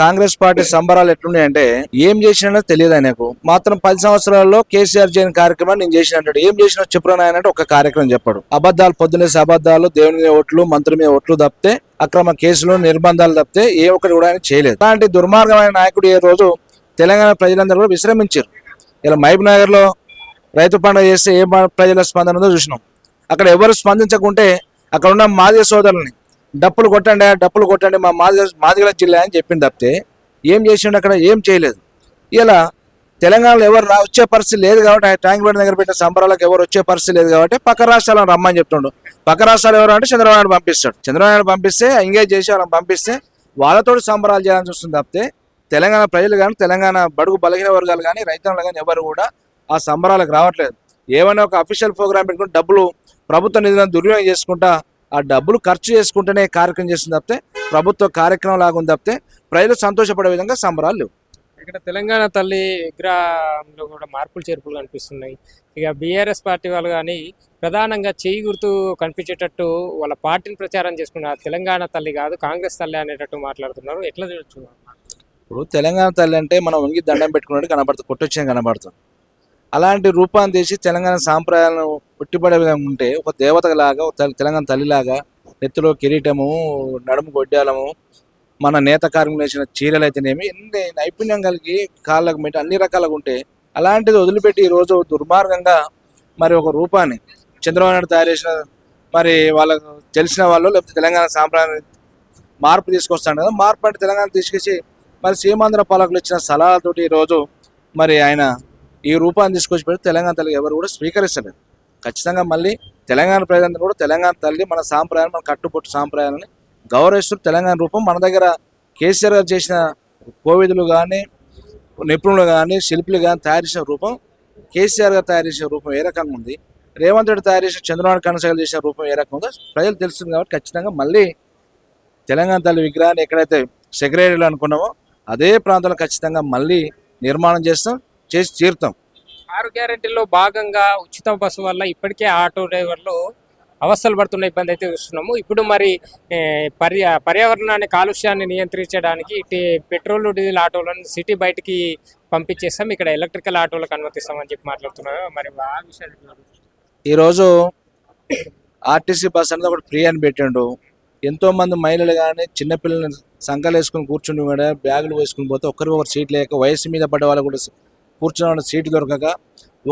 Congress party సంబరాలు ఎట్లున్నాయంటే ఏం చేసినా తెలియదు ఆయనకు. మాత్రం 10 సంవత్సరాల్లో కేసీఆర్ చేయని కార్యక్రమాన్ని నేను చేసిన అంటాడు. ఏం చేసినా చెప్పురా నాయన అంటే ఒక కార్యక్రమం చెప్పాడు. అబద్ధాలు పొద్దునేసి అబద్ధాలు, దేవుని మీద ఓట్లు, మంత్రుల మీద ఓట్లు తప్పితే, అక్రమ కేసులు నిర్బంధాలు తప్పితే ఏ ఒక్కటి కూడా ఆయన చేయలేదు. అలాంటి దుర్మార్గమైన నాయకుడు ఈ రోజు తెలంగాణ ప్రజలందరూ కూడా విశ్రమించారు. ఇలా మహబూబ్ నగర్ లో రైతు పండుగ చేస్తే ఏ ప్రజల స్పందన ఉందో చూసినాం. అక్కడ ఎవరు స్పందించకుంటే అక్కడ ఉన్న మాదిగ సోదరుల్ని డప్పులు కొట్టండి మా మాదిగల జిల్లా అని చెప్పింది తప్పితే ఏం చేసిండు అక్కడ? ఏం చేయలేదు. ఇలా తెలంగాణలో ఎవరు వచ్చే పరిస్థితి లేదు కాబట్టి, ట్యాంక్ బండ్ దగ్గర పెట్టిన సంబరాలకు ఎవరు వచ్చే పరిస్థితి లేదు కాబట్టి పక్క రాష్ట్రాలను రమ్మని చెప్తుండు. పక్క రాష్ట్రాలు ఎవరు అంటే చంద్రబాబు నాయుడు పంపిస్తాడు. చంద్రబాబు నాయుడు పంపిస్తే ఎంగేజ్ చేసి వాళ్ళని పంపిస్తే వాళ్ళతో సంబరాలు చేయాలని చూస్తుంది తప్పితే తెలంగాణ ప్రజలు కానీ, తెలంగాణ బడుగు బలహీన వర్గాలు కానీ, రైతులు కానీ ఎవరు కూడా ఆ సంబరాలకు రావట్లేదు. ఏమైనా ఒక అఫీషియల్ ప్రోగ్రామ్ పెట్టుకుని డబ్బులు ప్రభుత్వ నిధులను దుర్వినియోగం చేసుకుంటా ఆ డబ్బులు ఖర్చు చేసుకుంటేనే కార్యక్రమం చేస్తుంది తప్పితే ప్రభుత్వ కార్యక్రమం లాగా ఉంది తప్పితే ప్రజలు సంతోషపడే విధంగా సంబరాలు లేవు. ఇక్కడ తెలంగాణ తల్లి విగ్రహంలో కూడా మార్పులు చేర్పులు కనిపిస్తున్నాయి. ఇక బీఆర్ఎస్ పార్టీ వాళ్ళు కానీ ప్రధానంగా చేయి గుర్తు కనిపించేటట్టు వాళ్ళ పార్టీని ప్రచారం చేసుకున్నారు. తెలంగాణ తల్లి కాదు కాంగ్రెస్ తల్లి అనేటట్టు మాట్లాడుతున్నారు. ఎట్లా చూడొచ్చు? ఇప్పుడు తెలంగాణ తల్లి అంటే మనం వంగి దండం పెట్టుకున్నట్టు కనబడుతుంది, కొట్టొచ్చిన కనబడుతుంది. అలాంటి రూపాన్ని తీసి తెలంగాణ సాంప్రదాయాలను ఉట్టిపడే విధంగా ఉంటే ఒక దేవతలాగా, తెలంగాణ తల్లిలాగా నెత్తిలో కిరీటము, నడుము గొడ్డాలము, మన నేత కార్మికులు వేసిన చీరలు అయితేనేమి ఎన్ని నైపుణ్యం కలిగి కాళ్ళకు మెట్టి అన్ని రకాలుగా ఉంటే అలాంటిది వదిలిపెట్టి ఈరోజు దుర్మార్గంగా మరి ఒక రూపాన్ని చంద్రబాబు నాయుడు తయారు చేసిన, మరి వాళ్ళకు తెలిసిన వాళ్ళు లేకపోతే తెలంగాణ సాంప్రదాయాన్ని మార్పు తీసుకొస్తాడు కదా. మార్పు అంటే తెలంగాణ తీసుకొచ్చి మరి సీమాంధ్ర పాలకులు ఇచ్చిన సలహాలతోటి ఈరోజు మరి ఆయన ఈ రూపాన్ని తీసుకొచ్చి పెడితే తెలంగాణ తల్లి ఎవరు కూడా స్వీకరిస్తలేదు. ఖచ్చితంగా మళ్ళీ తెలంగాణ ప్రజలందరూ కూడా తెలంగాణ తల్లి మన సాంప్రదాయాలు, మన కట్టుబొట్టు సాంప్రదాయాలని గౌరవిస్తూ తెలంగాణ రూపం మన దగ్గర కేసీఆర్ గారు చేసిన కోవిదులు కానీ, నిపుణులు కానీ, శిల్పులు కానీ తయారు చేసిన రూపం, కేసీఆర్ గారు తయారు చేసిన రూపం ఏ రకంగా ఉంది, రేవంత్ రెడ్డి తయారు చేసిన చంద్రబాబు కనసాగలు చేసిన రూపం ఏ రకంగా ఉందో ప్రజలు తెలుస్తుంది. కాబట్టి ఖచ్చితంగా మళ్ళీ తెలంగాణ తల్లి విగ్రహాన్ని ఎక్కడైతే సెక్రటరీలు అనుకున్నామో అదే ప్రాంతంలో ఖచ్చితంగా మళ్ళీ నిర్మాణం చేసి తీరుతాం. 6 గ్యారెంటీల్లో భాగంగా ఉచిత బస్సు వల్ల ఇప్పటికే ఆటో డ్రైవర్లు అవస్థలు పడుతున్న ఇబ్బంది అయితే చూస్తున్నాము. ఇప్పుడు మరి పర్యావరణాన్ని, కాలుష్యాన్ని నియంత్రించడానికి పెట్రోల్ డీజిల్ ఆటోలను సిటీ బయటికి పంపించేస్తాం, ఇక్కడ ఎలక్ట్రికల్ ఆటోలకు అనుమతిస్తామని చెప్పి మాట్లాడుతున్నారు. మరి ఆ విషయాలు ఈరోజు ఆర్టీసీ బస్ అనేది ఒకటి ఫ్రీ అని పెట్టిండు. ఎంతో మంది మహిళలు కానీ చిన్నపిల్లల్ని సంకలు వేసుకుని కూర్చుని కూడా బ్యాగులు వేసుకుని పోతే ఒకరికొకరు సీట్ లేక వయసు మీద పడ్డ వాళ్ళు కూడా కూర్చున్న సీటు దొరకక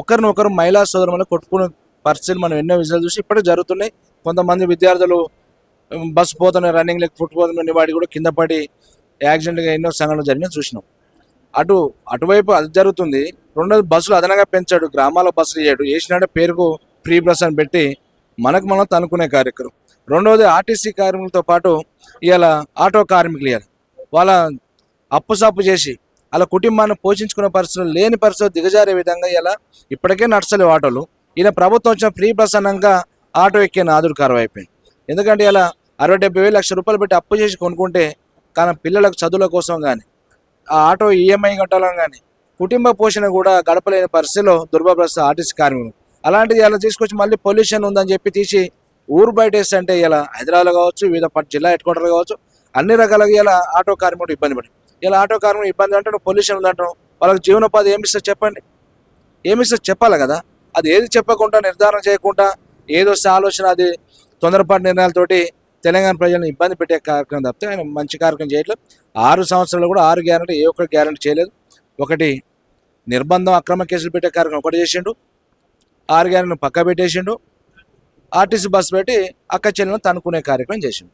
ఒకరినొకరు మహిళా సోదరులు కొట్టుకునే పరిస్థితులు మనం ఎన్నో విషయాలు చూసి ఇప్పటికీ జరుగుతున్నాయి. కొంతమంది విద్యార్థులు బస్సు పోతున్న రన్నింగ్ లెక్క ఫుట్పోతున్న వాడి కూడా కింద పడి యాక్సిడెంట్గా ఎన్నో సంఘటనలు జరిగినా చూసినాం. అటువైపు అది జరుగుతుంది. రెండోది బస్సులు అదనంగా పెంచాడు, గ్రామాల బస్సులు వేయడు, వేసినాడే పేరుకు ఫ్రీ బస్ అని పెట్టి మనం తనుకునే కార్యక్రమం. రెండవది ఆర్టీసీ కార్మికులతో పాటు ఇవాళ ఆటో కార్మికులు ఇవ్వాలి వాళ్ళ అప్పు చేసి వాళ్ళ కుటుంబాన్ని పోషించుకునే పరిస్థితులు లేని పరిస్థితులు దిగజారే విధంగా ఇలా ఇప్పటికే నడుస్తలేవు ఆటోలు. ఈయన ప్రభుత్వం వచ్చిన ఫ్రీ బస్ అన్నాక ఆటో ఎక్కే నాదుడుకారం అయిపోయింది. ఎందుకంటే ఇలా 60-70 వేలు లక్ష రూపాయలు పెట్టి అప్పు చేసి కొనుక్కుంటే కానీ పిల్లలకు చదువుల కోసం కానీ, ఆ ఆటో ఈఎంఐ కట్టాలని కానీ, కుటుంబ పోషణ కూడా గడపలేని పరిస్థితిలో దుర్భరస్థ ఆర్టీసీ కార్మికులు. అలాంటిది ఇలా తీసుకొచ్చి మళ్ళీ పొల్యూషన్ ఉందని చెప్పి తీసి ఊరు బయట వేస్తే అంటే ఇలా హైదరాబాద్ కావచ్చు, వివిధ జిల్లా హెడ్ క్వార్టర్ కావచ్చు, అన్ని రకాలుగా ఇలా ఆటో కార్మికుడు ఇబ్బంది పడి ఇలా ఆటో కార్మికుడు ఇబ్బంది అంటే పొల్యూషన్ ఉందంటాం. వాళ్ళకి జీవనోపాధి ఏమిస్తారు చెప్పండి? ఏమిస్తారు చెప్పాలి కదా. అది ఏది చెప్పకుండా, నిర్ధారణ చేయకుండా ఏదో ఆలోచన, అది తొందరపాటు నిర్ణయాలతోటి తెలంగాణ ప్రజలను ఇబ్బంది పెట్టే కార్యక్రమం తప్పితే ఆయన మంచి కార్యక్రమం చేయట్లేదు. 6 సంవత్సరాలు కూడా 6 గ్యారెంటీ ఏ ఒక్క గ్యారెంటీ చేయలేదు. ఒకటి నిర్బంధం, అక్రమ కేసులు పెట్టే కార్యక్రమం ఒకటి చేసిండు, 6 గ్యారెంటీ పక్క పెట్టేసిండు, ఆర్టీసీ బస్సు పెట్టి అక్క చెల్లెలను తనుకునే కార్యక్రమం చేసిండు.